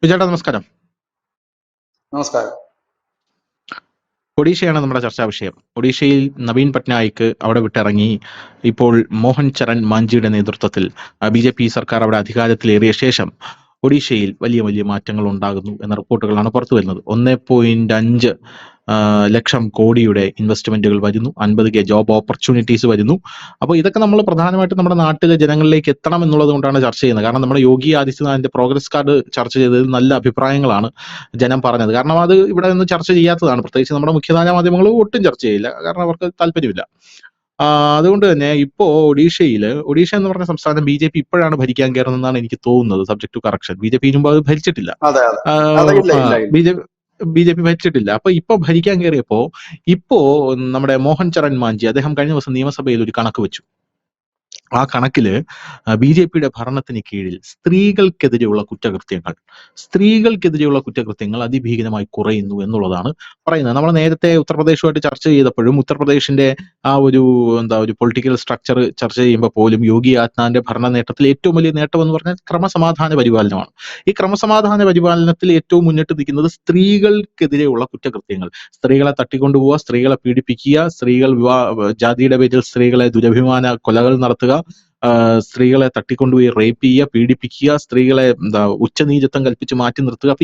വിജയേട്ടാ നമസ്കാരം. നമസ്കാരം. ഒഡീഷയാണ് നമ്മുടെ ചർച്ചാ വിഷയം. ഒഡീഷയിൽ നവീൻ പട്നായിക് അവിടെ വിട്ടിറങ്ങി. ഇപ്പോൾ മോഹൻ ചരൺ മാഞ്ചിയുടെ നേതൃത്വത്തിൽ ബി.ജെ.പി. സർക്കാർ അവിടെ അധികാരത്തിലേറിയ ശേഷം ഒഡീഷയിൽ വലിയ വലിയ മാറ്റങ്ങൾ ഉണ്ടാകുന്നു എന്ന റിപ്പോർട്ടുകളാണ് പുറത്തു വരുന്നത്. 1.5 ലക്ഷം കോടിയുടെ ഇൻവെസ്റ്റ്മെന്റുകൾ വരുന്നു, 50 ജോബ് ഓപ്പർച്യൂണിറ്റീസ് വരുന്നു. അപ്പോൾ ഇതൊക്കെ നമ്മൾ പ്രധാനമായിട്ടും നമ്മുടെ നാട്ടിലെ ജനങ്ങളിലേക്ക് എത്തണം എന്നുള്ളത് കൊണ്ടാണ് ചർച്ച ചെയ്യുന്നത്. കാരണം നമ്മുടെ യോഗി ആദിത്യനാഥിന്റെ പ്രോഗ്രസ് കാർഡ് ചർച്ച ചെയ്തതിൽ നല്ല അഭിപ്രായങ്ങളാണ് ജനം പറഞ്ഞത്. കാരണം അത് ഇവിടെ നിന്ന് ചർച്ച ചെയ്യാത്തതാണ്. പ്രത്യേകിച്ച് നമ്മുടെ മുഖ്യധാര മാധ്യമങ്ങൾ ഒട്ടും ചർച്ച ചെയ്യില്ല, കാരണം അവർക്ക് താല്പര്യമില്ല. അതുകൊണ്ട് തന്നെ ഇപ്പോ ഒഡീഷ എന്ന് പറഞ്ഞ സംസ്ഥാനം ബി.ജെ.പി. ഇപ്പോഴാണ് ഭരിക്കാൻ കയറുന്നതെന്നാണ് എനിക്ക് തോന്നുന്നത്. Subject to correction. ബി.ജെ.പി. മുമ്പ് അത് ഭരിച്ചിട്ടില്ല. അതെ അതെ അതെ ഇല്ല ഇല്ല ഇല്ല ബി.ജെ.പി. ഭരിച്ചിട്ടില്ല. അപ്പൊ ഇപ്പൊ ഭരിക്കാൻ കയറിയപ്പോ ഇപ്പോ നമ്മുടെ മോഹൻ ചരൺ മാഞ്ചി അദ്ദേഹം കഴിഞ്ഞ ദിവസം നിയമസഭയിൽ ഒരു കണക്ക് വെച്ചു. ആ കണക്കില് ബി.ജെ.പിയുടെ ഭരണത്തിന് കീഴിൽ സ്ത്രീകൾക്കെതിരെയുള്ള കുറ്റകൃത്യങ്ങൾ അതിഭീകരമായി കുറയുന്നു എന്നുള്ളതാണ് പറയുന്നത്. നമ്മൾ നേരത്തെ ഉത്തർപ്രദേശുമായിട്ട് ചർച്ച ചെയ്തപ്പോഴും ഉത്തർപ്രദേശിന്റെ ആ ഒരു ഒരു പൊളിറ്റിക്കൽ സ്ട്രക്ചർ ചർച്ച ചെയ്യുമ്പോൾ പോലും യോഗി ആദിത്യനാഥിന്റെ ഭരണ നേട്ടത്തിൽ ഏറ്റവും വലിയ നേട്ടം എന്ന് പറഞ്ഞാൽ ക്രമസമാധാന പരിപാലനമാണ്. ഈ ക്രമസമാധാന പരിപാലനത്തിൽ ഏറ്റവും മുന്നിട്ട് നിൽക്കുന്നത് സ്ത്രീകൾക്കെതിരെയുള്ള കുറ്റകൃത്യങ്ങൾ. സ്ത്രീകളെ തട്ടിക്കൊണ്ടുപോവുക, സ്ത്രീകളെ പീഡിപ്പിക്കുക, ജാതിയുടെ പേരിൽ സ്ത്രീകളെ ദുരഭിമാന കൊലകൾ നടത്തുക, സ്ത്രീകളെ തട്ടിക്കൊണ്ടുപോയി റേപ്പ് ചെയ്യുക, പീഡിപ്പിക്കുക, സ്ത്രീകളെ ഉച്ചനീചത്വം കൽപ്പിച്ച് മാറ്റി നിർത്തുക. അപ്പൊ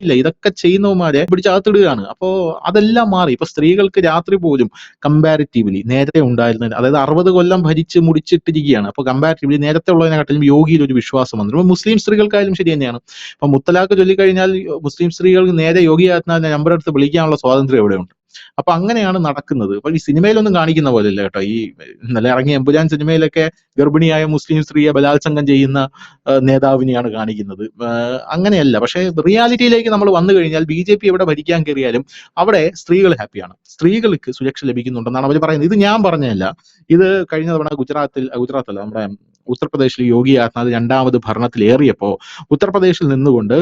ഇല്ല, ഇതൊക്കെ ചെയ്യുന്നവന്മാരെ പിടിച്ചകത്തിടുകയാണ്. അപ്പോ അതെല്ലാം മാറി. ഇപ്പൊ സ്ത്രീകൾക്ക് രാത്രി പോലും കമ്പാരിറ്റീവ്ലി നേരത്തെ ഉണ്ടായിരുന്നത്, അതായത് 60 കൊല്ലം ഭരിച്ച് മുടിച്ചിട്ടിരിക്കുകയാണ്. അപ്പൊ കമ്പാരിറ്റീവ്ലി നേരത്തെ ഉള്ളതിനെക്കാട്ടിലും യോഗിയിൽ ഒരു വിശ്വാസം വന്നു. മുസ്ലിം സ്ത്രീകൾക്കായാലും ശരി തന്നെയാണ്. ഇപ്പൊ മുത്തലാഖ് ചൊല്ലിക്കഴിഞ്ഞാൽ മുസ്ലിം സ്ത്രീകൾക്ക് നേരെ യോഗി ആദിത്യനാഥിന്റെ നമ്പർ എടുത്ത് വിളിക്കാനുള്ള സ്വാതന്ത്ര്യം എവിടെയുണ്ട്? അപ്പൊ അങ്ങനെയാണ് നടക്കുന്നത്. അപ്പൊ ഈ സിനിമയിലൊന്നും കാണിക്കുന്ന പോലെയല്ല കേട്ടോ. ഈ ഇന്നലെ ഇറങ്ങിയ എമ്പുരാൻ സിനിമയിലൊക്കെ ഗർഭിണിയായ മുസ്ലിം സ്ത്രീയെ ബലാത്സംഗം ചെയ്യുന്ന നേതാവിനെയാണ് കാണിക്കുന്നത്. അങ്ങനെയല്ല. പക്ഷേ റിയാലിറ്റിയിലേക്ക് നമ്മൾ വന്നു കഴിഞ്ഞാൽ ബി.ജെ.പി. എവിടെ ഭരിക്കാൻ കയറിയാലും അവിടെ സ്ത്രീകൾ ഹാപ്പിയാണ്, സ്ത്രീകൾക്ക് സുരക്ഷ ലഭിക്കുന്നുണ്ടെന്നാണ് അവർ പറയുന്നത്. ഇത് ഞാൻ പറഞ്ഞതല്ല. ഇത് കഴിഞ്ഞ തവണ ഗുജറാത്തല്ല, നമ്മുടെ ഉത്തർപ്രദേശിൽ യോഗി ആദിത്യനാഥ് രണ്ടാമത് ഭരണത്തിലേറിയപ്പോ ഉത്തർപ്രദേശിൽ നിന്നുകൊണ്ട്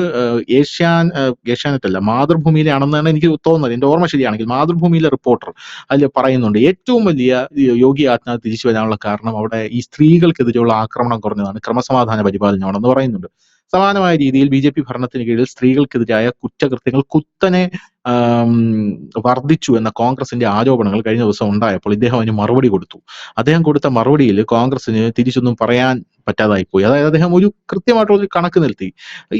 ഏഷ്യാനെറ്റ് അല്ല, മാതൃഭൂമിയിലാണെന്നാണ് എനിക്ക് തോന്നുന്നത്, എന്റെ ഓർമ്മ ശരിയാണെങ്കിൽ മാതൃഭൂമിയിലെ റിപ്പോർട്ടർ അതിൽ പറയുന്നുണ്ട്, ഏറ്റവും വലിയ യോഗി ആദിത്യനാഥ് തിരിച്ചു വരാനുള്ള കാരണം അവിടെ ഈ സ്ത്രീകൾക്കെതിരെയുള്ള ആക്രമണം കുറഞ്ഞതാണ്, ക്രമസമാധാന പരിപാലനമാണെന്ന് പറയുന്നുണ്ട്. സമാനമായ രീതിയിൽ ബി.ജെ.പി. ഭരണത്തിന് കീഴിൽ സ്ത്രീകൾക്കെതിരായ കുറ്റകൃത്യങ്ങൾ കുത്തനെ വർദ്ധിച്ചു എന്ന കോൺഗ്രസിന്റെ ആരോപണങ്ങൾ കഴിഞ്ഞ ദിവസം ഉണ്ടായപ്പോൾ ഇദ്ദേഹം അതിന് മറുപടി കൊടുത്തു. അദ്ദേഹം കൊടുത്ത മറുപടിയിൽ കോൺഗ്രസിന് തിരിച്ചൊന്നും പറയാൻ പറ്റാതായിപ്പോയി. അതായത് അദ്ദേഹം ഒരു കൃത്യമായിട്ടുള്ള കണക്ക് നിർത്തി.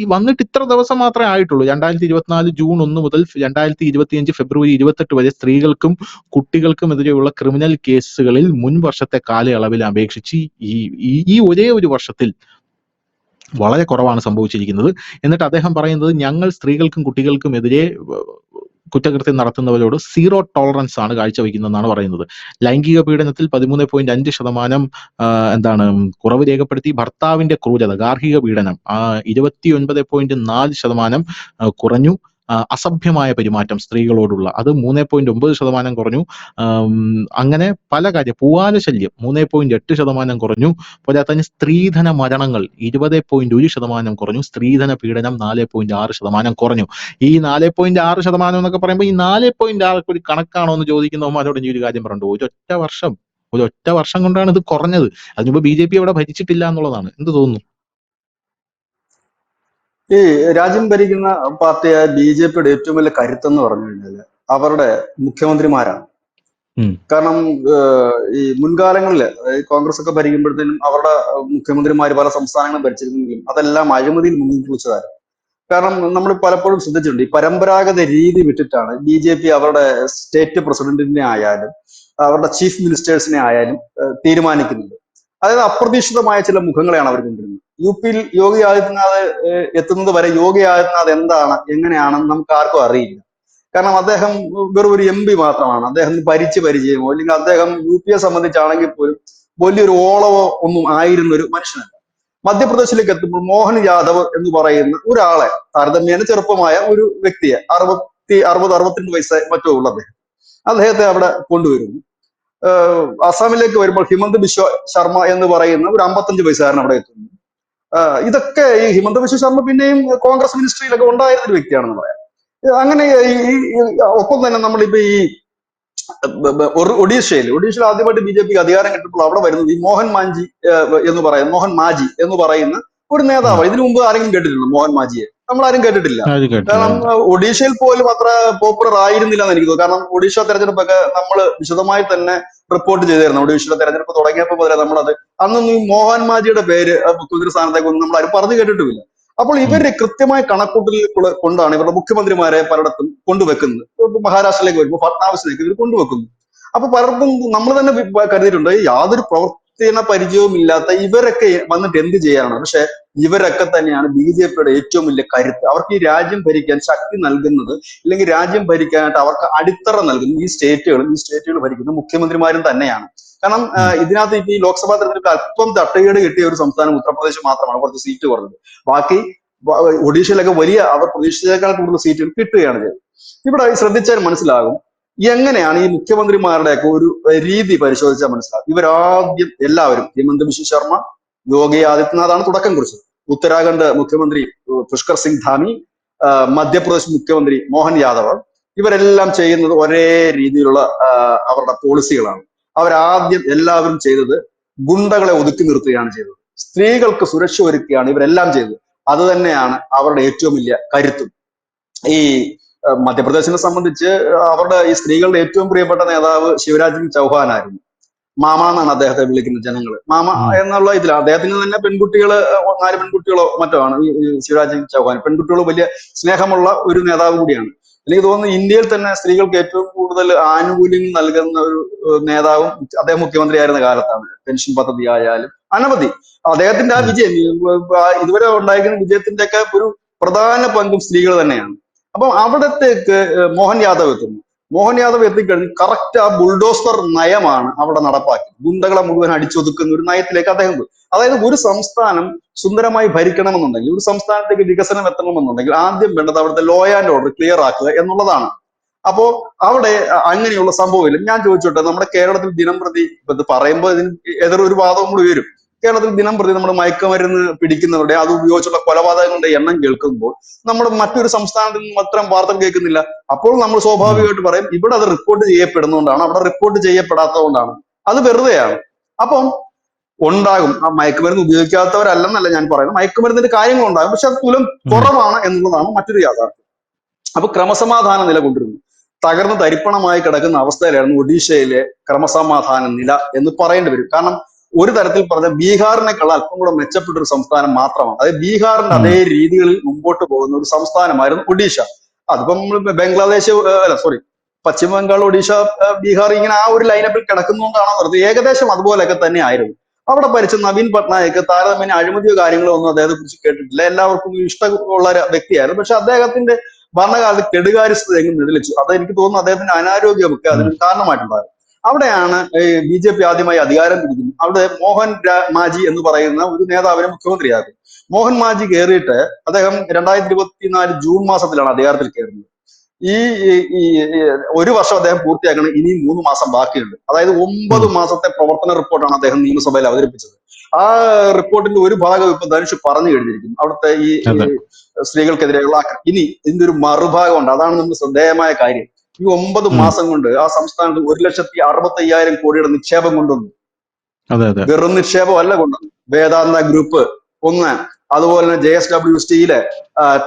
ഈ വന്നിട്ട് ഇത്ര ദിവസം മാത്രമേ ആയിട്ടുള്ളൂ. 2024 ജൂൺ 1 മുതൽ 2025 ഫെബ്രുവരി 28 വരെ സ്ത്രീകൾക്കും കുട്ടികൾക്കും എതിരെയുള്ള ക്രിമിനൽ കേസുകളിൽ മുൻ വർഷത്തെ കാലയളവിൽ അപേക്ഷിച്ച് ഈ ഒരേ ഒരു വർഷത്തിൽ വളരെ കുറവാണ് സംഭവിച്ചിരിക്കുന്നത്. എന്നിട്ട് അദ്ദേഹം പറയുന്നത്, ഞങ്ങൾ സ്ത്രീകൾക്കും കുട്ടികൾക്കും എതിരെ കുറ്റകൃത്യം നടത്തുന്നവരോട് 0 ടോളറൻസ് ആണ് കാഴ്ചവെക്കുന്നതെന്നാണ് പറയുന്നത്. ലൈംഗിക പീഡനത്തിൽ 13.5% കുറവ് രേഖപ്പെടുത്തി. ഭർത്താവിന്റെ ക്രൂരത, ഗാർഹിക പീഡനം 29.4% കുറഞ്ഞു. അസഭ്യമായ പെരുമാറ്റം സ്ത്രീകളോടുള്ള അത് 3.9% കുറഞ്ഞു. അങ്ങനെ പല കാര്യം, പൂവാല ശല്യം 3.8% കുറഞ്ഞു. പോരാത്തതിന് സ്ത്രീധന മരണങ്ങൾ 20.1% കുറഞ്ഞു. സ്ത്രീധന പീഡനം 4.6% കുറഞ്ഞു. ഈ 4.6% എന്നൊക്കെ പറയുമ്പോൾ ഈ 4.6 ഒരു കണക്കാണോ എന്ന് ചോദിക്കുന്നവന്മാരോട് ഇനി ഒരു കാര്യം പറഞ്ഞു. ഒരൊറ്റ വർഷം കൊണ്ടാണ് ഇത് കുറഞ്ഞത്. അതിനുമ്പ് ബി.ജെ.പി. അവിടെ ഭരിച്ചിട്ടില്ല എന്നുള്ളതാണ്. എന്ത് തോന്നുന്നു? ഈ രാജ്യം ഭരിക്കുന്ന പാർട്ടിയായ ബി.ജെ.പിയുടെ ഏറ്റവും വലിയ കരുത്തെന്ന് പറഞ്ഞു കഴിഞ്ഞാല് അവരുടെ മുഖ്യമന്ത്രിമാരാണ്. കാരണം ഈ മുൻകാലങ്ങളില് കോൺഗ്രസ് ഒക്കെ ഭരിക്കുമ്പോഴത്തേനും അവരുടെ മുഖ്യമന്ത്രിമാർ പല സംസ്ഥാനങ്ങളും ഭരിച്ചിരുന്നെങ്കിലും അതെല്ലാം അഴിമതിയിൽ മുങ്ങിക്കുളിച്ചതായിരുന്നു. കാരണം നമ്മൾ പലപ്പോഴും ശ്രദ്ധിച്ചിട്ടുണ്ട്, ഈ പരമ്പരാഗത രീതി വിട്ടിട്ടാണ് ബി.ജെ.പി. അവരുടെ സ്റ്റേറ്റ് പ്രസിഡന്റിനെ ആയാലും അവരുടെ ചീഫ് മിനിസ്റ്റേഴ്സിനെ ആയാലും തീരുമാനിക്കുന്നത്. അതായത് അപ്രതീക്ഷിതമായ ചില മുഖങ്ങളെയാണ് അവർ കൊണ്ടുവരുന്നത്. യു.പിയിൽ യോഗി ആദിത്യനാഥ് എത്തുന്നത് വരെ യോഗി ആദിത്യനാഥ് എന്താണ് എങ്ങനെയാണെന്ന് നമുക്ക് ആർക്കും അറിയില്ല. കാരണം അദ്ദേഹം വെറും ഒരു എം.പി. മാത്രമാണ്. അദ്ദേഹം ഭരിച്ച് പരിചയമോ അല്ലെങ്കിൽ അദ്ദേഹം യു.പിയെ സംബന്ധിച്ചാണെങ്കിൽ പോലും വലിയൊരു ഓളവോ ഒന്നും ആയിരുന്ന ഒരു മനുഷ്യനല്ല. മധ്യപ്രദേശിലേക്ക് എത്തുമ്പോൾ മോഹൻ യാദവ് എന്ന് പറയുന്ന ഒരാളെ, താരതമ്യേന ചെറുപ്പമായ ഒരു വ്യക്തിയെ, 62 വയസ്സ് മറ്റോ ഉള്ള അദ്ദേഹത്തെ അവിടെ കൊണ്ടുവരുന്നു. അസാമിലേക്ക് വരുമ്പോൾ ഹിമന്ത് ബിശ്വ ശർമ്മ എന്ന് പറയുന്ന ഒരു 55 വയസ്സുകാരൻ അവിടെ എത്തുന്നു. ഇതൊക്കെ ഈ ഹിമന്ത ബിശ്വ ശർമ്മ പിന്നെയും കോൺഗ്രസ് മിനിസ്ട്രിയിലൊക്കെ ഉണ്ടായിരുന്ന ഒരു വ്യക്തിയാണെന്ന് പറയാം. അങ്ങനെ ഒപ്പം തന്നെ നമ്മളിപ്പോ ഈ ഒഡീഷയിൽ ആദ്യമായിട്ട് ബി.ജെ.പിക്ക് അധികാരം കിട്ടുമ്പോൾ അവിടെ വരുന്നത് ഈ മോഹൻ മാജി എന്ന് പറയുന്ന ഒരു ഉം. നേതാവ്. ഇതിനു മുമ്പ് ആരെങ്കിലും കേട്ടിട്ടുണ്ടോ മോഹൻ മാജിയെ? നമ്മൾ ആരും കേട്ടിട്ടില്ല. ആരും കേട്ടില്ല. കാരണം ഒഡീഷയിൽ പോലും അത്ര പോപ്പുലർ ആയിരുന്നില്ല എന്ന് എനിക്ക് തോന്നുന്നു. കാരണം ഒഡീഷ തെരഞ്ഞെടുപ്പൊക്കെ നമ്മൾ വിശദമായി തന്നെ റിപ്പോർട്ട് ചെയ്തിരുന്നു. ഒഡീഷയുടെ തെരഞ്ഞെടുപ്പ് തുടങ്ങിയപ്പോൾ മുതലേ നമ്മളത്, അന്നൊന്നും ഈ മോഹൻ മാജിയുടെ പേര് മുഖ്യമന്ത്രി സ്ഥാനത്തേക്ക് ഒന്നും നമ്മൾ ആരും പറഞ്ഞു കേട്ടിട്ടുമില്ല. അപ്പോൾ ഉം. ഇവര് കൃത്യമായ കണക്കൂട്ടലിൽ കൊണ്ടാണ് ഇവരുടെ മുഖ്യമന്ത്രിമാരെ പലയിടത്തും കൊണ്ടുവെക്കുന്നത്. ഇപ്പൊ മഹാരാഷ്ട്രയിലേക്ക് വരുമ്പോൾ ഫട്നാവിസിലേക്ക് ഇവർ കൊണ്ടുവെക്കുന്നു. അപ്പൊ പലർക്കും നമ്മൾ തന്നെ കരുതിയിട്ടുണ്ട്, യാതൊരു പ്രവർത്തന പരിചയവും ഇല്ലാത്ത ഇവരൊക്കെ വന്നിട്ട് എന്ത് ചെയ്യാനാണ്? പക്ഷെ ഇവരൊക്കെ തന്നെയാണ് BJPയുടെ ഏറ്റവും വലിയ കരുത്ത്. അവർക്ക് ഈ രാജ്യം ഭരിക്കാൻ ശക്തി നൽകുന്നത്, അല്ലെങ്കിൽ രാജ്യം ഭരിക്കാനായിട്ട് അവർക്ക് അടിത്തറ നൽകുന്നത് ഈ സ്റ്റേറ്റുകൾ ഭരിക്കുന്ന മുഖ്യമന്ത്രിമാരും തന്നെയാണ്. കാരണം ഉം. ഇതിനകത്ത് ഇപ്പൊ ഈ ലോക്സഭാ തെരഞ്ഞെടുപ്പിൽ അല്പം തട്ടുകേട് കിട്ടിയ ഒരു സംസ്ഥാനം ഉത്തർപ്രദേശ് മാത്രമാണ്, കുറച്ച് സീറ്റ് കുറഞ്ഞത്. ബാക്കി ഒഡീഷയിലൊക്കെ വലിയ അവർ പ്രതീക്ഷിച്ചതിനേക്കാൾ കൂടുതൽ സീറ്റുകൾ കിട്ടുകയാണ് ചെയ്തത്. ഇവിടെ ശ്രദ്ധിച്ചാൽ മനസ്സിലാകും എങ്ങനെയാണ് ഈ മുഖ്യമന്ത്രിമാരുടെയൊക്കെ ഒരു രീതി പരിശോധിച്ചാൽ മനസ്സിലാകും. ഇവരാദ്യം എല്ലാവരും, ഹിമന്ത് ബിശ്വ ശർമ്മ, യോഗി ആദിത്യനാഥാണ് തുടക്കം കുറിച്ചത്. ഉത്തരാഖണ്ഡ് മുഖ്യമന്ത്രി പുഷ്കർ സിംഗ് ധാമി, മധ്യപ്രദേശ് മുഖ്യമന്ത്രി മോഹൻ യാദവ്, ഇവരെല്ലാം ചെയ്യുന്നത് ഒരേ രീതിയിലുള്ള അവരുടെ പോളിസികളാണ്. അവരാദ്യം എല്ലാവരും ചെയ്തത് ഗുണ്ടകളെ ഒതുക്കി നിർത്തുകയാണ് ചെയ്തത്. സ്ത്രീകൾക്ക് സുരക്ഷ ഒരുക്കുകയാണ് ഇവരെല്ലാം ചെയ്തത്. അത് തന്നെയാണ് അവരുടെ ഏറ്റവും വലിയ കരുത്തും. ഈ മധ്യപ്രദേശിനെ സംബന്ധിച്ച് അവരുടെ ഈ സ്ത്രീകളുടെ ഏറ്റവും പ്രിയപ്പെട്ട നേതാവ് ശിവരാജ് സിംഗ് ചൗഹാൻ ആയിരുന്നു. മാമ എന്നാണ് അദ്ദേഹത്തെ വിളിക്കുന്നത് ജനങ്ങള്. മാമ എന്നുള്ള ഇതിൽ അദ്ദേഹത്തിന് തന്നെ പെൺകുട്ടികള് 4 പെൺകുട്ടികളോ മറ്റോ ആണ് ഈ ശിവരാജ് സിംഗ് ചൗഹാൻ. പെൺകുട്ടികൾ വലിയ സ്നേഹമുള്ള ഒരു നേതാവ് കൂടിയാണ്. എനിക്ക് തോന്നുന്നു ഇന്ത്യയിൽ തന്നെ സ്ത്രീകൾക്ക് ഏറ്റവും കൂടുതൽ ആനുകൂല്യം നൽകുന്ന ഒരു നേതാവും അദ്ദേഹം മുഖ്യമന്ത്രിയായിരുന്ന കാലത്താണ്. പെൻഷൻ പദ്ധതി ആയാലും അനവധി അദ്ദേഹത്തിന്റെ ആ ഉം. വിജയം, ഇതുവരെ ഉണ്ടായിരിക്കുന്ന വിജയത്തിന്റെ ഒക്കെ ഒരു പ്രധാന പങ്കും സ്ത്രീകൾ തന്നെയാണ്. അപ്പം അവിടത്തേക്ക് മോഹൻ യാദവ് എത്തുന്നു. മോഹൻ യാദവ് എത്തിക്കഴിഞ്ഞ് കറക്റ്റ് ആ ബുൾഡോസർ നയമാണ് അവിടെ നടപ്പാക്കി. ഗുണ്ടകളെ മുഴുവൻ അടിച്ചൊതുക്കുന്ന ഒരു നയത്തിലേക്ക് അദ്ദേഹം പോയി. അതായത് ഒരു സംസ്ഥാനം സുന്ദരമായി ഭരിക്കണമെന്നുണ്ടെങ്കിൽ, ഒരു സംസ്ഥാനത്തേക്ക് വികസനം എത്തണമെന്നുണ്ടെങ്കിൽ ആദ്യം വേണ്ടത് അവിടുത്തെ ലോ ആൻഡ് ഓർഡർ ക്ലിയർ ആക്കുക എന്നുള്ളതാണ്. അപ്പോ അവിടെ അങ്ങനെയുള്ള സംഭവമില്ല. ഞാൻ ചോദിച്ചോട്ടെ, നമ്മുടെ കേരളത്തിൽ ദിനംപ്രതി, ഇത് പറയുമ്പോൾ ഇതിന് എതിരൊരു വാദവും കൂടി വരും. കേരളത്തിൽ ദിനംപ്രതി നമ്മൾ മയക്കുമരുന്ന് പിടിക്കുന്നവരുടെ, അത് ഉപയോഗിച്ചുള്ള കൊലപാതകങ്ങളുടെ എണ്ണം കേൾക്കുമ്പോൾ നമ്മൾ മറ്റൊരു സംസ്ഥാനത്തിൽ നിന്നും അത്തരം വാർത്തകൾ കേൾക്കുന്നില്ല. അപ്പോൾ നമ്മൾ സ്വാഭാവികമായിട്ട് പറയും ഇവിടെ അത് റിപ്പോർട്ട് ചെയ്യപ്പെടുന്നതുകൊണ്ടാണ്, അവിടെ റിപ്പോർട്ട് ചെയ്യപ്പെടാത്തതുകൊണ്ടാണ്. അത് വെറുതെയാണ്. അപ്പം ഉണ്ടാകും, ആ മയക്കുമരുന്ന് ഉപയോഗിക്കാത്തവരല്ലെന്നല്ല ഞാൻ പറയുന്നത്, മയക്കുമരുന്നിന്റെ കാര്യങ്ങളുണ്ടാകും. പക്ഷെ അത് തുലം കുറവാണ് എന്നുള്ളതാണ് മറ്റൊരു യാഥാർത്ഥ്യം. അപ്പൊ ക്രമസമാധാന നില കൊണ്ടിരുന്നു. തകർന്ന് തരിപ്പണമായി കിടക്കുന്ന അവസ്ഥയിലായിരുന്നു ഒഡീഷയിലെ ക്രമസമാധാന നില എന്ന് പറയേണ്ടി വരും. കാരണം ഒരു തരത്തിൽ പറഞ്ഞ ബീഹാറിനേക്കാൾ അല്പം കൂടെ മെച്ചപ്പെട്ട ഒരു സംസ്ഥാനം മാത്രമാണ്. അതായത് ബീഹാറിന്റെ അതേ രീതികളിൽ മുമ്പോട്ട് പോകുന്ന ഒരു സംസ്ഥാനമായിരുന്നു ഒഡീഷ. അതിപ്പം ബംഗ്ലാദേശ്, അല്ല സോറി, പശ്ചിമ ബംഗാൾ, ഒഡീഷ, ബീഹാർ, ഇങ്ങനെ ആ ഒരു ലൈനപ്പിൽ കിടക്കുന്നതുകൊണ്ടാണോ വെറുതെ, ഏകദേശം അതുപോലെയൊക്കെ തന്നെ ആയിരുന്നു. അവിടെ ഭരിച്ച നവീൻ പട്നായിക് താരതമ്യേന അഴിമതിയോ കാര്യങ്ങളോ ഒന്നും അദ്ദേഹത്തെ കുറിച്ച് കേട്ടിട്ടില്ല. എല്ലാവർക്കും ഇഷ്ടമുള്ള ഒരു വ്യക്തിയായിരുന്നു. പക്ഷെ അദ്ദേഹത്തിന്റെ ഭരണകാലത്ത് കെടുകാര്യസ്ഥത എങ്ങും നിഴലിച്ചു. അത് എനിക്ക് തോന്നുന്നു അദ്ദേഹത്തിന്റെ അനാരോഗ്യമൊക്കെ അതിന് കാരണമായിട്ടുണ്ടായിരുന്നു. അവിടെയാണ് BJP ആദ്യമായി അധികാരം പിടിക്കുന്നത്. അവിടെ മോഹൻ മാജി എന്ന് പറയുന്ന ഒരു നേതാവിനെ മുഖ്യമന്ത്രിയാക്കും. മോഹൻ മാജി കയറിയിട്ട് അദ്ദേഹം 2024 ജൂൺ മാസത്തിലാണ് അധികാരത്തിൽ കയറുന്നത്. ഈ ഒരു വർഷം അദ്ദേഹം പൂർത്തിയാക്കണം, ഇനിയും 3 മാസം ബാക്കിയുണ്ട്. അതായത് 9 മാസത്തെ പ്രവർത്തന റിപ്പോർട്ടാണ് അദ്ദേഹം നിയമസഭയിൽ അവതരിപ്പിച്ചത്. ആ റിപ്പോർട്ടിന്റെ ഒരു ഭാഗം ഇപ്പൊ ധനുഷ് പറഞ്ഞു കഴിഞ്ഞിരിക്കുന്നു. അവിടുത്തെ ഈ സ്ത്രീകൾക്കെതിരെയുള്ള ഇനി ഇതിന്റെ ഒരു മറുഭാഗമുണ്ട്. അതാണ് നമ്മൾ ശ്രദ്ധേയമായ കാര്യം. ഈ 9 മാസം കൊണ്ട് ആ സംസ്ഥാനത്ത് 1,65,000 കോടിയുടെ നിക്ഷേപം കൊണ്ടുവന്നു. വെറും നിക്ഷേപമല്ല കൊണ്ടുവന്നു. വേദാന്ത ഗ്രൂപ്പ് ഒന്ന്, അതുപോലെ തന്നെ JSW സ്റ്റീല്,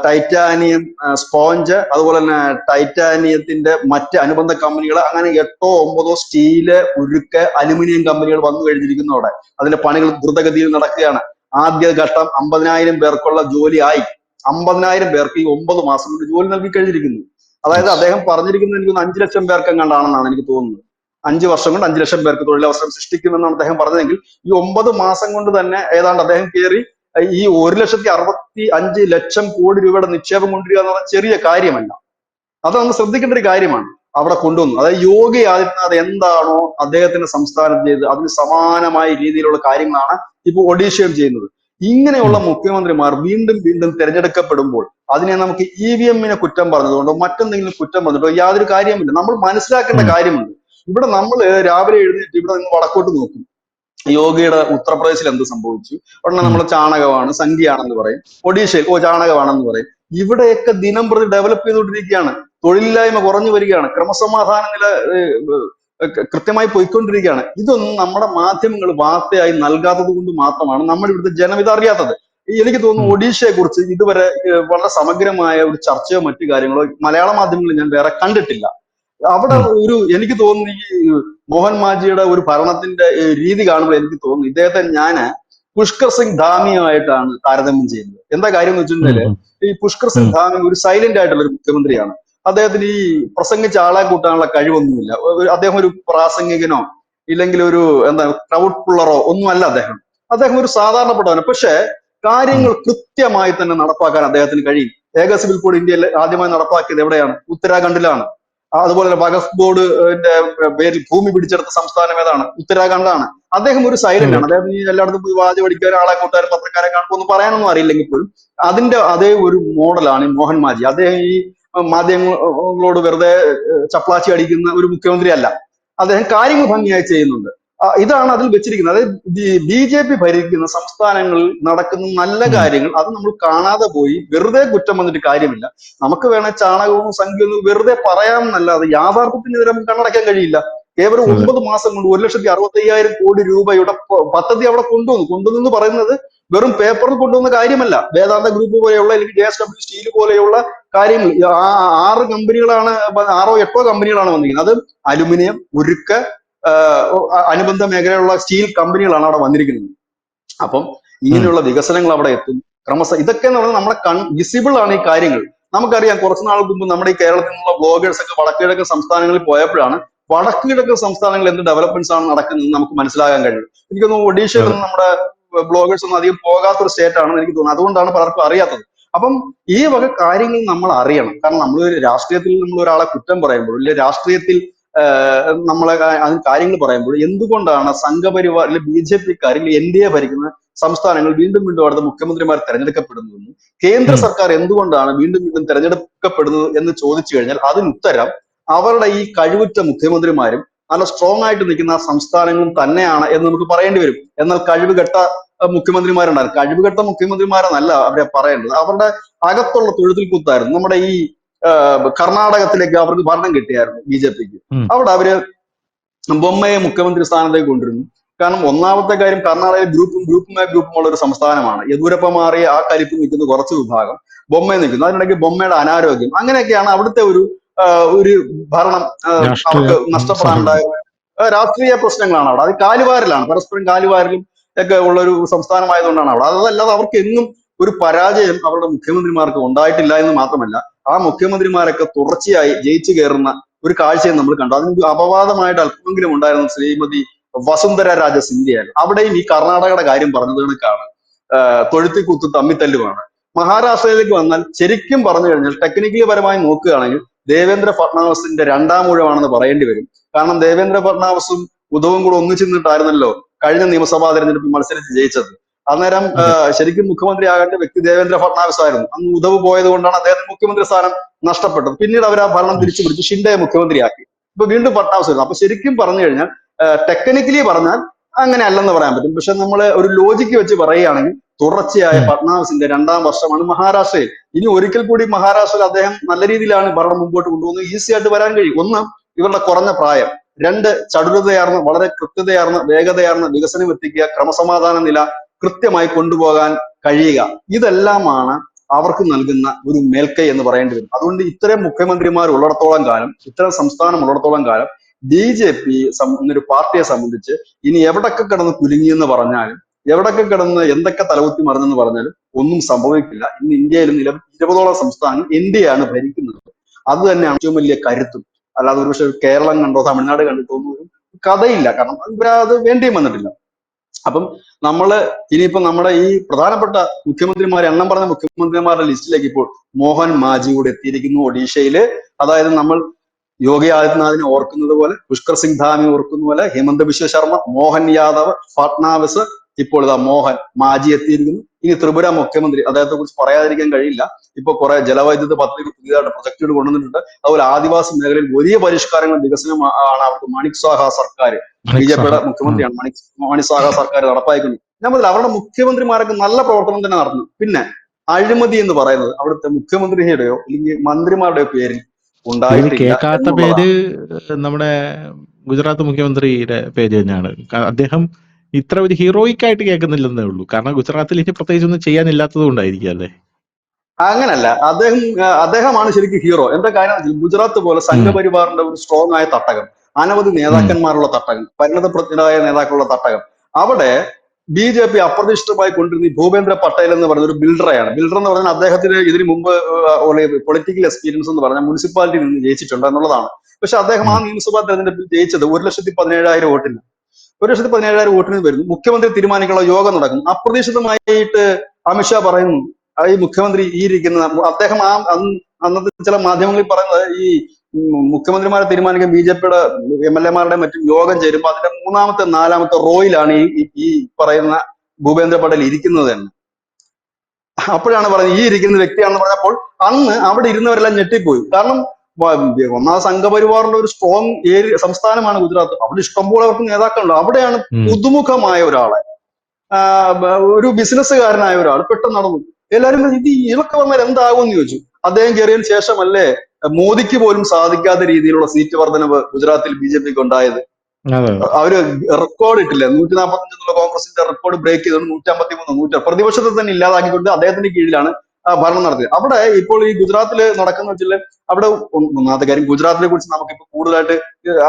ടൈറ്റാനിയം സ്പോഞ്ച്, അതുപോലെ തന്നെ ടൈറ്റാനിയത്തിന്റെ മറ്റ് അനുബന്ധ കമ്പനികൾ, അങ്ങനെ 8ഓ 9ഓ സ്റ്റീല്, ഉരുക്ക്, അലുമിനിയം കമ്പനികൾ വന്നു കഴിഞ്ഞിരിക്കുന്നു അവിടെ. അതിന്റെ പണികൾ ദ്രുതഗതിയിൽ നടക്കുകയാണ്. ആദ്യ ഘട്ടം 50,000 പേർക്കുള്ള ജോലി ആയി. 50,000 പേർക്ക് ഈ 9 മാസം കൊണ്ട് ജോലി നൽകി കഴിഞ്ഞിരിക്കുന്നു. അതായത് അദ്ദേഹം പറഞ്ഞിരിക്കുന്നത് എനിക്ക് 5 ലക്ഷം പേർക്ക് എങ്ങാണ്ടാണെന്നാണ് എനിക്ക് തോന്നുന്നത്. 5 വർഷം കൊണ്ട് 5 ലക്ഷം പേർക്ക് തൊഴിലവസരം സൃഷ്ടിക്കുമെന്നാണ് അദ്ദേഹം പറഞ്ഞതെങ്കിൽ ഈ 9 മാസം കൊണ്ട് തന്നെ ഏതാണ്ട് അദ്ദേഹം കയറി ഈ 1,65,00,000 കോടി രൂപയുടെ നിക്ഷേപം കൊണ്ടുവരിക എന്ന് പറഞ്ഞാൽ ചെറിയ കാര്യമല്ല. അത് നമ്മൾ ശ്രദ്ധിക്കേണ്ട ഒരു കാര്യമാണ്. അവിടെ കൊണ്ടുവന്നു. അതായത് യോഗി ആദിത്യനാഥ് എന്താണോ അദ്ദേഹത്തിന്റെ സംസ്ഥാനത്ത് ചെയ്ത് അതിന് സമാനമായ രീതിയിലുള്ള കാര്യങ്ങളാണ് ഇപ്പൊ ഒഡീഷയും ചെയ്യുന്നത്. ഇങ്ങനെയുള്ള മുഖ്യമന്ത്രിമാർ വീണ്ടും വീണ്ടും തിരഞ്ഞെടുക്കപ്പെടുമ്പോൾ അതിനെ നമുക്ക് EVM-നെ കുറ്റം പറഞ്ഞതുകൊണ്ടോ മറ്റെന്തെങ്കിലും കുറ്റം പറഞ്ഞിട്ടോ യാതൊരു കാര്യമില്ല. നമ്മൾ മനസ്സിലാക്കേണ്ട കാര്യമുണ്ട്. ഇവിടെ നമ്മൾ രാവിലെ എഴുന്നേറ്റ് ഇവിടെ നിന്ന് വടക്കോട്ട് നോക്കും. യോഗിയുടെ ഉത്തർപ്രദേശിൽ എന്ത് സംഭവിച്ചു? ഉടനെ നമ്മൾ ചാണകമാണ്, സംഖ്യയാണെന്ന് പറയും. ഒഡീഷയിൽ ചാണകമാണെന്ന് പറയും. ഇവിടെയൊക്കെ ദിനം പ്രതി ഡെവലപ്പ് ചെയ്തുകൊണ്ടിരിക്കുകയാണ്. തൊഴിലില്ലായ്മ കുറഞ്ഞു വരികയാണ്. ക്രമസമാധാന നില കൃത്യമായി പോയിക്കൊണ്ടിരിക്കുകയാണ്. ഇതൊന്നും നമ്മുടെ മാധ്യമങ്ങൾ വാർത്തയായി നൽകാത്തത് കൊണ്ട് മാത്രമാണ് നമ്മൾ ഇവിടുത്തെ ജനം ഇത് അറിയാത്തത്. എനിക്ക് തോന്നുന്നു ഒഡീഷയെ കുറിച്ച് ഇതുവരെ വളരെ സമഗ്രമായ ഒരു ചർച്ചയോ മറ്റു കാര്യങ്ങളോ മലയാള മാധ്യമങ്ങളിൽ ഞാൻ വേറെ കണ്ടിട്ടില്ല. അവിടെ എനിക്ക് തോന്നുന്നു ഈ മോഹൻ മാജിയുടെ ഒരു ഭരണത്തിന്റെ രീതി കാണുമ്പോൾ എനിക്ക് തോന്നുന്നു ഇദ്ദേഹത്തെ ഞാൻ പുഷ്കർ സിംഗ് ധാമിയുമായിട്ടാണ് താരതമ്യം ചെയ്യുന്നത്. എന്താ കാര്യം എന്ന് വെച്ചിട്ടുണ്ടെങ്കിൽ ഈ പുഷ്കർ സിംഗ് ധാമി ഒരു സൈലന്റ് ആയിട്ടുള്ള ഒരു മുഖ്യമന്ത്രിയാണ്. അദ്ദേഹത്തിന് ഈ പ്രസംഗിച്ച ആളെ കൂട്ടാനുള്ള കഴിവൊന്നുമില്ല. അദ്ദേഹം ഒരു പ്രാസംഗികനോ ഇല്ലെങ്കിൽ ഒരു ക്രൗഡ് പുള്ളറോ ഒന്നുമല്ല അദ്ദേഹം. അദ്ദേഹം ഒരു സാധാരണപ്പെട്ടവനാണ്. പക്ഷെ കാര്യങ്ങൾ കൃത്യമായി തന്നെ നടപ്പാക്കാൻ അദ്ദേഹത്തിന് കഴിയും. ഏക സിവിൽ കോഡ് ഇന്ത്യയിൽ ആദ്യമായി നടപ്പാക്കിയത് എവിടെയാണ്? ഉത്തരാഖണ്ഡിലാണ്. അതുപോലെ വഖഫ് ബോർഡിന്റെ പേരിൽ ഭൂമി പിടിച്ചെടുത്ത സംസ്ഥാനം ഏതാണ്? ഉത്തരാഖണ്ഡാണ്. അദ്ദേഹം ഒരു സൈലന്റ് ആണ്. അദ്ദേഹം ഈ എല്ലായിടത്തും പോയി വാച പഠിക്കാൻ ആളെ കൂട്ടാനും പത്രക്കാരെ കാണുമ്പോൾ ഒന്നും പറയാനൊന്നും അറിയില്ലെങ്കിൽ പോലും അതിന്റെ അതേ ഒരു മോഡലാണ് ഈ മോഹൻ മാജി. അദ്ദേഹം ഈ മാധ്യമങ്ങളോട് വെറുതെ ചപ്ലാച്ചി അടിക്കുന്ന ഒരു മുഖ്യമന്ത്രി അല്ല. അദ്ദേഹം കാര്യങ്ങൾ ഭംഗിയായി ചെയ്യുന്നുണ്ട്. ഇതാണ് അതിൽ വെച്ചിരിക്കുന്നത്. അതായത് BJP ഭരിക്കുന്ന സംസ്ഥാനങ്ങളിൽ നടക്കുന്ന നല്ല കാര്യങ്ങൾ അത് നമ്മൾ കാണാതെ പോയി വെറുതെ കുറ്റം വന്നിട്ട് കാര്യമില്ല. നമുക്ക് വേണേ ചാണകവും സംഖ്യയൊന്നും വെറുതെ പറയാമെന്നല്ലാതെ യാഥാർത്ഥ്യത്തിനെതിരെ നമുക്ക് കണ്ണടയ്ക്കാൻ കഴിയില്ല. കേവലം 9 മാസം കൊണ്ട് 1,65,000 കോടി രൂപയുടെ പദ്ധതി അവിടെ കൊണ്ടുവന്നു പറയുന്നത് വെറും പേപ്പറിൽ കൊണ്ടുവന്ന കാര്യമല്ല. വേദാന്ത ഗ്രൂപ്പ് പോലെയുള്ള അല്ലെങ്കിൽ JSW സ്റ്റീൽ പോലെയുള്ള കാര്യങ്ങൾ 6 കമ്പനികളാണ്, 6ഓ 8ഓ കമ്പനികളാണ് വന്നിരിക്കുന്നത്. അത് അലുമിനിയം, ഉരുക്ക്, അനുബന്ധ മേഖലയിലുള്ള സ്റ്റീൽ കമ്പനികളാണ് അവിടെ വന്നിരിക്കുന്നത്. അപ്പം ഇങ്ങനെയുള്ള വികസനങ്ങൾ അവിടെ എത്തും ക്രമശः. ഇതൊക്കെ എന്ന് പറഞ്ഞാൽ നമ്മുടെ വിസിബിൾ ആണ് ഈ കാര്യങ്ങൾ. നമുക്കറിയാം കുറച്ചു നാൾ മുമ്പ് നമ്മുടെ ഈ കേരളത്തിൽ നിന്നുള്ള ബ്ലോഗേഴ്സ് ഒക്കെ വടക്കുകിഴക്കൻ സംസ്ഥാനങ്ങളിൽ പോയപ്പോഴാണ് വടക്കുകിഴക്കൻ സംസ്ഥാനങ്ങളിൽ എന്ത് ഡെവലപ്മെന്റ്സ് ആണ് നടക്കുന്നത് നമുക്ക് മനസ്സിലാകാൻ കഴിയും. എനിക്കൊന്നും ഒഡീഷയിൽ നിന്ന് നമ്മുടെ ബ്ലോഗേഴ്സ് ഒന്നും അധികം പോകാത്തൊരു സ്റ്റേറ്റ് ആണെന്ന് എനിക്ക് തോന്നുന്നു. അതുകൊണ്ടാണ് പലർക്കും അറിയാത്തത്. അപ്പം ഈ വക കാര്യങ്ങൾ നമ്മൾ അറിയണം. കാരണം നമ്മൾ രാഷ്ട്രീയത്തിൽ നമ്മൾ ഒരാളെ കുറ്റം പറയുമ്പോൾ ഇല്ലെ രാഷ്ട്രീയത്തിൽ നമ്മളെ കാര്യങ്ങൾ പറയുമ്പോൾ എന്തുകൊണ്ടാണ് സംഘപരിവാർ അല്ലെങ്കിൽ BJPക്കാർ NDA ഭരിക്കുന്ന സംസ്ഥാനങ്ങൾ വീണ്ടും അടുത്ത മുഖ്യമന്ത്രിമാർ തെരഞ്ഞെടുക്കപ്പെടുന്നതെന്നും കേന്ദ്ര സർക്കാർ എന്തുകൊണ്ടാണ് വീണ്ടും തെരഞ്ഞെടുക്കപ്പെടുന്നത് എന്ന് ചോദിച്ചു കഴിഞ്ഞാൽ അതിന് ഉത്തരം അവരുടെ ഈ കഴിവുറ്റ മുഖ്യമന്ത്രിമാരും നല്ല സ്ട്രോങ് ആയിട്ട് നിൽക്കുന്ന സംസ്ഥാനങ്ങളും തന്നെയാണ് എന്ന് നമുക്ക് പറയേണ്ടി വരും. എന്നാൽ കഴിവുകെട്ട മുഖ്യമന്ത്രിമാരുണ്ടായിരുന്നു. കഴിവുകെട്ട മുഖ്യമന്ത്രിമാരെന്നല്ല അവരെ പറയേണ്ടത്, അവരുടെ അകത്തുള്ള തൊഴുത്തിൽ കുത്തായിരുന്നു. നമ്മുടെ ഈ കർണാടകത്തിലേക്ക് അവർക്ക് ഭരണം കിട്ടിയായിരുന്നു BJPക്ക്. അവിടെ അവര് ബൊമ്മയെ മുഖ്യമന്ത്രി സ്ഥാനത്തേക്ക് കൊണ്ടിരുന്നു. കാരണം ഒന്നാമത്തെ കാര്യം കർണാടക ഗ്രൂപ്പും ഉള്ള ഒരു സംസ്ഥാനമാണ്. യെദ്യൂരപ്പ മാറി ആ കലിപ്പ് നിൽക്കുന്ന കുറച്ച് വിഭാഗം ബൊമ്മയെ നിൽക്കുന്നു. അതിനിടയ്ക്ക് ബൊമ്മയുടെ അനാരോഗ്യം, അങ്ങനെയൊക്കെയാണ് അവിടുത്തെ ഒരു ഭരണം അവർക്ക് നഷ്ടപ്പെടാനുണ്ടായ രാഷ്ട്രീയ പ്രശ്നങ്ങളാണ് അവിടെ. അത് കാലുവാരലാണ്, പരസ്പരം കാലുവാരലും ഒക്കെ ഉള്ള ഒരു സംസ്ഥാനമായതുകൊണ്ടാണ് അവിടെ. അതല്ലാതെ അവർക്ക് എന്നും ഒരു പരാജയം അവരുടെ മുഖ്യമന്ത്രിമാർക്ക് ഉണ്ടായിട്ടില്ല എന്ന് മാത്രമല്ല ആ മുഖ്യമന്ത്രിമാരൊക്കെ തുടർച്ചയായി ജയിച്ചു കയറുന്ന ഒരു കാഴ്ചയും നമ്മൾ കണ്ടു. അതിന് അപവാദമായിട്ട് അല്പമെങ്കിലും ഉണ്ടായിരുന്ന ശ്രീമതി വസുന്ധര രാജ സിന്ധ്യയാണ്. അവിടെയും ഈ കർണാടകയുടെ കാര്യം പറഞ്ഞത് കണക്കാണ്, തൊഴുത്തിക്കുത്ത് തമ്മിത്തല്ലുമാണ്. മഹാരാഷ്ട്രയിലേക്ക് വന്നാൽ ശരിക്കും പറഞ്ഞു കഴിഞ്ഞാൽ ടെക്നിക്കലി പരമായി നോക്കുകയാണെങ്കിൽ ദേവേന്ദ്ര ഫഡ്നാവിസിന്റെ 2ാം ഊഴമാണെന്ന് പറയേണ്ടി വരും. കാരണം ദേവേന്ദ്ര ഫഡ്നാവിസും ഉദ്ധവും കൂടെ ഒന്നിച്ചിരുന്നിട്ടായിരുന്നല്ലോ കഴിഞ്ഞ നിയമസഭാ തെരഞ്ഞെടുപ്പിൽ മത്സരിച്ച് ജയിച്ചത്. അന്നേരം ശരിക്കും മുഖ്യമന്ത്രി ആകേണ്ട വ്യക്തി ദേവേന്ദ്ര ഫഡ്നാവിസ് ആയിരുന്നു. അന്ന് ഉദ്ധവ് പോയത് കൊണ്ടാണ് അദ്ദേഹത്തിന് മുഖ്യമന്ത്രി സ്ഥാനം നഷ്ടപ്പെട്ടത്. പിന്നീട് അവർ ആ ഭരണം തിരിച്ചു പിടിച്ച് ഷിൻഡയെ മുഖ്യമന്ത്രിയാക്കി. ഇപ്പൊ വീണ്ടും ഫഡ്നാവിസ് വരുന്നു. അപ്പൊ ശരിക്കും പറഞ്ഞു കഴിഞ്ഞാൽ ടെക്നിക്കലി പറഞ്ഞാൽ അങ്ങനെ അല്ലെന്ന് പറയാൻ പറ്റും. പക്ഷെ നമ്മൾ ഒരു ലോജിക്ക് വെച്ച് പറയുകയാണെങ്കിൽ തുടർച്ചയായ ഫഡ്നാവിസിന്റെ 2ാം വർഷമാണ് മഹാരാഷ്ട്രയിൽ. ഇനി ഒരിക്കൽ കൂടി മഹാരാഷ്ട്രയിൽ അദ്ദേഹം നല്ല രീതിയിലാണ് ഭരണം മുമ്പോട്ട് കൊണ്ടുപോകുന്നത്. ഈസി ആയിട്ട് വരാൻ കഴിയും. ഒന്ന്, ഇവരുടെ കുറഞ്ഞ പ്രായം. 2, ചടുലതയാർന്ന വളരെ കൃത്യതയാർന്ന വേഗതയാർന്ന വികസനം എത്തിക്കുക, ക്രമസമാധാന നില കൃത്യമായി കൊണ്ടുപോകാൻ കഴിയുക. ഇതെല്ലാമാണ് അവർക്ക് നൽകുന്ന ഒരു മേൽക്കൈ എന്ന് പറയേണ്ടി വരും. അതുകൊണ്ട് ഇത്തരം മുഖ്യമന്ത്രിമാർ ഉള്ളിടത്തോളം കാലം, ഇത്തരം സംസ്ഥാനം ഉള്ളിടത്തോളം കാലം BJP എന്നൊരു പാർട്ടിയെ സംബന്ധിച്ച് ഇനി എവിടൊക്കെ കിടന്ന് കുലുങ്ങിയെന്ന് പറഞ്ഞാലും എവിടൊക്കെ കിടന്ന് എന്തൊക്കെ തലകുത്തി മറിഞ്ഞെന്ന് പറഞ്ഞാലും ഒന്നും സംഭവിക്കില്ല. ഇന്ന് ഇന്ത്യയിൽ 20ഓളം സംസ്ഥാനം NDA ഭരിക്കുന്നത്. അത് തന്നെയാണ് ഏറ്റവും വലിയ കരുത്തും. അല്ലാതെ ഒരുപക്ഷെ കേരളം കണ്ടോ തമിഴ്നാട് കണ്ടിട്ടോ ഒന്നും ഒരു കഥയില്ല. കാരണം ഇവരത് വേണ്ടിയും വന്നിട്ടില്ല. അപ്പം ഇനിയിപ്പോ നമ്മുടെ ഈ പ്രധാനപ്പെട്ട എണ്ണം പറഞ്ഞ മുഖ്യമന്ത്രിമാരുടെ ലിസ്റ്റിലേക്ക് ഇപ്പോൾ മോഹൻ മാജി കൂടെ എത്തിയിരിക്കുന്നു ഒഡീഷയില്. അതായത് നമ്മൾ യോഗി ആദിത്യനാഥിനെ ഓർക്കുന്നത് പോലെ, പുഷ്കർ സിംഗ് ധാമി ഓർക്കുന്ന പോലെ, ഹിമന്ത ബിശ്വ ശർമ്മ, മോഹൻ യാദവ്, ഫഡ്നാവിസ്, ഇപ്പോൾ ഇതാ മോഹൻ മാജി എത്തിയിരിക്കുന്നു. ഇനി ത്രിപുര മുഖ്യമന്ത്രി, അദ്ദേഹത്തെ കുറിച്ച് പറയാതിരിക്കാൻ കഴിയില്ല. ഇപ്പൊ കുറെ ജലവൈദ്യുത പദ്ധതികൾ പുതിയതായിട്ട് പ്രൊജക്ടുകൾ കൊണ്ടുവന്നിട്ടുണ്ട്. അതുപോലെ ആദിവാസി മേഖലയിൽ വലിയ പരിഷ്കാരങ്ങളും വികസനം ആണ് അവർക്ക് മാണിക് സാഹ സർക്കാർ, BJPയുടെ മുഖ്യമന്ത്രിയാണ് മാണിക് സാഹ സർക്കാർ നടപ്പായിക്കുന്നത്. ഞാൻ പറഞ്ഞില്ല, അവരുടെ മുഖ്യമന്ത്രിമാരൊക്കെ നല്ല പ്രവർത്തനം തന്നെ നടന്നു. പിന്നെ അഴിമതി എന്ന് പറയുന്നത് അവിടുത്തെ മുഖ്യമന്ത്രിയുടെയോ അല്ലെങ്കിൽ മന്ത്രിമാരുടെയോ പേരിൽ കേൾക്കാത്ത പേര് നമ്മുടെ ഗുജറാത്ത് മുഖ്യമന്ത്രിയുടെ പേര് തന്നെയാണ്. അദ്ദേഹം ഇത്ര ഒരു ഹീറോയിക് ആയിട്ട് കേൾക്കുന്നില്ലെന്നേ ഉള്ളൂ. കാരണം ഗുജറാത്തിൽ ഇനി പ്രത്യേകിച്ച് ഒന്നും ചെയ്യാനില്ലാത്തത് കൊണ്ടായിരിക്കും അല്ലേ? അങ്ങനല്ല, അദ്ദേഹമാണ് ശരിക്കും ഹീറോ. എന്താ കാര്യം എന്ന് വെച്ചാൽ ഗുജറാത്ത് പോലെ സംഘപരിവാറിന്റെ ഒരു സ്ട്രോങ് ആയ തട്ടകം, അനവധി നേതാക്കന്മാരുള്ള തട്ടകം, പരിണതപ്രജ്ഞരായ നേതാക്കളുള്ള തട്ടകം, അവിടെ BJP അപ്രതീക്ഷിതമായി കൊണ്ടിരുന്ന ഈ ഭൂപേന്ദ്ര പട്ടേൽ എന്ന് പറയുന്ന ഒരു ബിൽഡറെയാണ്. ബിൽഡർ എന്ന് പറഞ്ഞാൽ അദ്ദേഹത്തിന് ഇതിനു മുമ്പ് പൊളിറ്റിക്കൽ എക്സ്പീരിയൻസ് എന്ന് പറഞ്ഞാൽ മുനിസിപ്പാലിറ്റിയിൽ നിന്ന് ജയിച്ചിട്ടുണ്ട് എന്നുള്ളതാണ്. പക്ഷെ അദ്ദേഹം ആ നിയമസഭാ തെരഞ്ഞെടുപ്പിൽ ജയിച്ചത് 1,17,000 വോട്ടിന് 1,17,000 വോട്ടിന് വരുന്നു. മുഖ്യമന്ത്രി തീരുമാനിക്കാനുള്ള യോഗം നടക്കുന്നു. അപ്രതീക്ഷിതമായിട്ട് അമിത്ഷാ പറയുന്നു, ഈ മുഖ്യമന്ത്രി ഈ ഇരിക്കുന്ന അദ്ദേഹം അന്നത്തെ ചില മാധ്യമങ്ങളിൽ പറയുന്നത്, ഈ മുഖ്യമന്ത്രിമാരെ തീരുമാനിക്കാൻ BJPയുടെ MLA-മാരുടെ മറ്റും യോഗം ചേരുമ്പോൾ അതിന്റെ 3ാമത്തെ 4ാമത്തെ റോയിലാണ് ഈ പറയുന്ന ഭൂപേന്ദ്ര പട്ടേൽ ഇരിക്കുന്നത് തന്നെ. അപ്പോഴാണ് പറയുന്നത് ഈ ഇരിക്കുന്ന വ്യക്തിയാണെന്ന് പറഞ്ഞപ്പോൾ അന്ന് അവിടെ ഇരുന്നവരെല്ലാം ഞെട്ടിപ്പോയി. കാരണം ഒന്നാമത് സംഘപരിവാറിന്റെ ഒരു സ്ട്രോങ് സംസ്ഥാനമാണ് ഗുജറാത്ത്. അവിടെ ഇഷ്ടംപോലെ അവർക്ക് നേതാക്കളുണ്ട്. അവിടെയാണ് പുതുമുഖമായ ഒരാളെ, ഒരു ബിസിനസ്സുകാരനായ ഒരാൾ പെട്ടെന്ന് നടന്നു. എല്ലാവരും ഇതൊക്കെ വന്നാൽ എന്താകും എന്ന് ചോദിച്ചു. അദ്ദേഹം കയറിയതിനു ശേഷമല്ലേ മോദിക്ക് പോലും സാധിക്കാത്ത രീതിയിലുള്ള സീറ്റ് വർധനവ് ഗുജറാത്തിൽ BJPക്ക് ഉണ്ടായത്. അവര് റെക്കോർഡ് ഇട്ടില്ല, 145 എന്നുള്ള കോൺഗ്രസിന്റെ റെക്കോർഡ് ബ്രേക്ക് ചെയ്തത് 153 പ്രതിപക്ഷത്തെ തന്നെ ഇല്ലാതാക്കിക്കൊണ്ട് അദ്ദേഹത്തിന്റെ കീഴിലാണ് ഭരണം നടത്തിയത്. അവിടെ ഇപ്പോൾ ഈ ഗുജറാത്തിൽ നടക്കുന്ന വെച്ചാൽ അവിടെ ഒന്നാമത്തെ കാര്യം, ഗുജറാത്തിനെ കുറിച്ച് നമുക്കിപ്പോൾ കൂടുതലായിട്ട്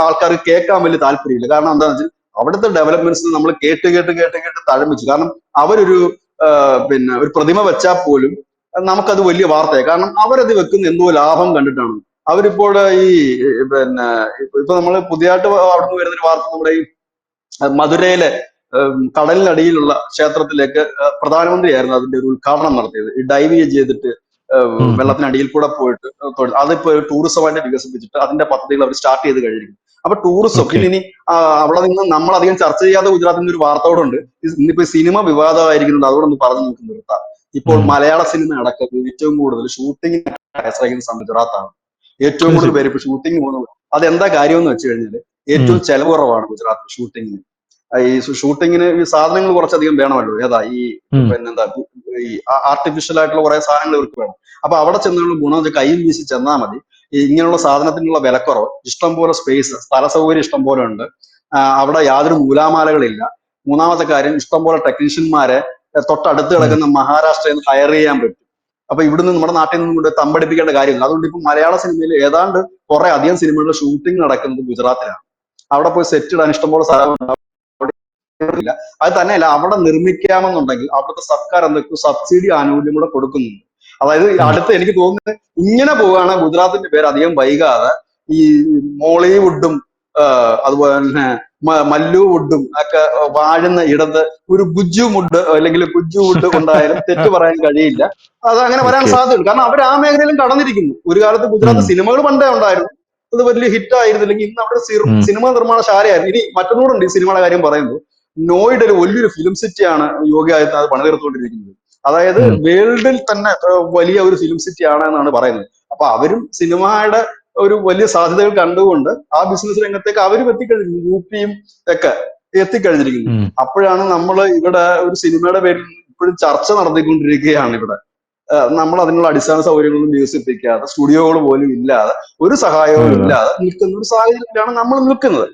ആൾക്കാർക്ക് കേൾക്കാൻ വലിയ താല്പര്യമില്ല. കാരണം എന്താണെന്ന് വെച്ചാൽ അവിടുത്തെ ഡെവലപ്മെന്റ്സ് നമ്മൾ കേട്ട് തഴമിച്ചു. കാരണം അവരൊരു ഒരു പ്രതിമ വെച്ചാൽ പോലും നമുക്കത് വലിയ വാർത്തയാണ്. കാരണം അവരത് വെക്കുന്ന എന്തോ ലാഭം കണ്ടിട്ടാണ്. അവരിപ്പോൾ ഈ ഇപ്പൊ നമ്മൾ പുതിയതായിട്ട് അവിടുന്ന് വരുന്നൊരു വാർത്ത, നമ്മുടെ ഈ മധുരയിലെ കടലിനടിയിലുള്ള ക്ഷേത്രത്തിലേക്ക് പ്രധാനമന്ത്രിയായിരുന്നു അതിന്റെ ഒരു ഉദ്ഘാടനം നടത്തിയത്. ഈ ഡൈവ് ചെയ്തിട്ട് വെള്ളത്തിനടിയിൽ കൂടെ പോയിട്ട് അതിപ്പോ ടൂറിസമായിട്ട് വികസിപ്പിച്ചിട്ട് അതിന്റെ പദ്ധതികൾ അവർ സ്റ്റാർട്ട് ചെയ്ത് കഴിഞ്ഞിരിക്കും. അപ്പൊ ടൂറിസം പിന്നെ ഇനി അവിടെ നിന്ന് നമ്മൾ അധികം ചർച്ച ചെയ്യാതെ ഗുജറാത്തിന്റെ ഒരു വാർത്തയോടുണ്ട്. ഇന്നിപ്പോ സിനിമ വിവാദമായിരിക്കുന്നത്, അതുകൊണ്ടൊന്ന് പറഞ്ഞു നമുക്ക് നിർത്താം. ഇപ്പോൾ മലയാള സിനിമ അടക്കം ഏറ്റവും കൂടുതൽ ഷൂട്ടിങ്ങിന് ആശ്രയിക്കുന്ന സമയം ഗുജറാത്താണ്. ഏറ്റവും കൂടുതൽ പേര് ഇപ്പൊ ഷൂട്ടിംഗ് പോകുന്നത്. അതെന്താ കാര്യം എന്ന് വെച്ച് കഴിഞ്ഞാൽ ഏറ്റവും ചെലവ് കുറവാണ് ഗുജറാത്തിൽ ഷൂട്ടിങ്ങിന്. ഈ ഷൂട്ടിങ്ങിന് ഈ സാധനങ്ങൾ കുറച്ചധികം വേണമല്ലോ. ഏതാ ഈ ഈ ആർട്ടിഫിഷ്യൽ ആയിട്ടുള്ള കുറെ സാധനങ്ങൾ ഇവർക്ക് വേണം. അപ്പൊ അവിടെ ചെന്നുള്ള ഗുണം കയ്യിൽ വീശി ചെന്നാൽ മതി. ഇങ്ങനെയുള്ള സാധനത്തിനുള്ള വിലക്കുറവ്, ഇഷ്ടം പോലെ സ്പേസ്, സ്ഥല സൗകര്യം ഇഷ്ടം പോലെ ഉണ്ട്. അവിടെ യാതൊരു നൂലാമാലകളില്ല. 3ാമത്തെ കാര്യം, ഇഷ്ടം പോലെ ടെക്നീഷ്യന്മാരെ തൊട്ടടുത്ത് കിടക്കുന്ന മഹാരാഷ്ട്രയിൽ നിന്ന് ഹയർ ചെയ്യാൻ പറ്റും. അപ്പൊ ഇവിടുന്ന് നമ്മുടെ നാട്ടിൽ നിന്നും കൊണ്ട് തമ്പടിപ്പിക്കേണ്ട കാര്യമില്ല. അതുകൊണ്ട് ഇപ്പൊ മലയാള സിനിമയിൽ ഏതാണ്ട് കുറെ അധികം സിനിമകളുടെ ഷൂട്ടിംഗ് നടക്കുന്നത് ഗുജറാത്തിലാണ്. അവിടെ പോയി സെറ്റ് ഇടാൻ ഇഷ്ടംപോലെ സ്ഥലമുണ്ട്. അത് തന്നെയല്ല, അവിടെ നിർമ്മിക്കാമെന്നുണ്ടെങ്കിൽ അവിടുത്തെ സർക്കാർ എന്തൊക്കെ സബ്സിഡി ആനുകൂല്യം കൂടെ കൊടുക്കുന്നുണ്ട്. അതായത് അടുത്ത് എനിക്ക് തോന്നുന്നത് ഇങ്ങനെ പോവുകയാണ് ഗുജറാത്തിന്റെ പേര് അധികം വൈകാതെ ഈ മോളിവുഡും അതുപോലെ തന്നെ മല്ലുവുഡും ഒക്കെ വാഴുന്ന ഇടത്ത് ഒരു ഗുജ്ജുമുഡ് അല്ലെങ്കിൽ ഗുജ്ജുവുഡ് ഉണ്ടായാലും തെറ്റ് പറയാൻ കഴിയില്ല. അത് അങ്ങനെ വരാൻ സാധ്യതയുണ്ട്. കാരണം അവർ ആ മേഖലയിലും കടന്നിരിക്കുന്നു. ഒരു കാലത്ത് ഗുജറാത്ത് സിനിമകൾ പണ്ടേ ഉണ്ടായിരുന്നു, അത് വലിയ ഹിറ്റ് ആയിരുന്നില്ലെങ്കിൽ ഇന്ന് അവിടെ സിനിമ നിർമ്മാണശാലയായിരുന്നു. ഇനി മറ്റൊന്നുകൂടുണ്ട് ഈ സിനിമയുടെ കാര്യം പറയുമ്പോൾ, നോയിഡയിൽ വലിയൊരു ഫിലിം സിറ്റിയാണ് യോഗി ആദിത്യനാഥ് പണിതീർത്തുകൊണ്ടിരിക്കുന്നത്. അതായത് വേൾഡിൽ തന്നെ വലിയ ഒരു ഫിലിം സിറ്റി ആണ് എന്നാണ് പറയുന്നത്. അപ്പൊ അവരും സിനിമയുടെ ഒരു വലിയ സാധ്യതകൾ കണ്ടുകൊണ്ട് ആ ബിസിനസ് രംഗത്തേക്ക് അവരും എത്തിക്കഴിഞ്ഞിരിക്കുന്നു. UP-യും ഒക്കെ എത്തിക്കഴിഞ്ഞിരിക്കുന്നു. അപ്പോഴാണ് നമ്മൾ ഇവിടെ ഒരു സിനിമയുടെ പേരിൽ ഇപ്പോഴും ചർച്ച നടത്തിക്കൊണ്ടിരിക്കുകയാണ്. ഇവിടെ നമ്മൾ അതിനുള്ള അടിസ്ഥാന സൗകര്യങ്ങളൊന്നും വികസിപ്പിക്കാതെ, സ്റ്റുഡിയോകൾ പോലും ഇല്ലാതെ, ഒരു സഹായവും ഇല്ലാതെ നിൽക്കുന്ന ഒരു സാഹചര്യത്തിലാണ് നമ്മൾ നിൽക്കുന്നത്.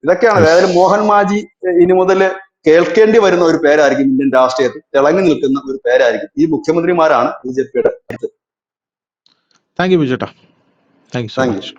ഇതൊക്കെയാണ്. അതായത് മോഹൻ മാജി ഇനി മുതൽ കേൾക്കേണ്ടി വരുന്ന ഒരു പേരായിരിക്കും ഇന്ത്യൻ രാഷ്ട്രീയത്തിൽ, തിളങ്ങി നിൽക്കുന്ന ഒരു പേരായിരിക്കും. ഈ മുഖ്യമന്ത്രിമാരാണ് BJPയുടെ അടുത്ത്. താങ്ക് യു ബിജുട്ടാ. Thank you so much.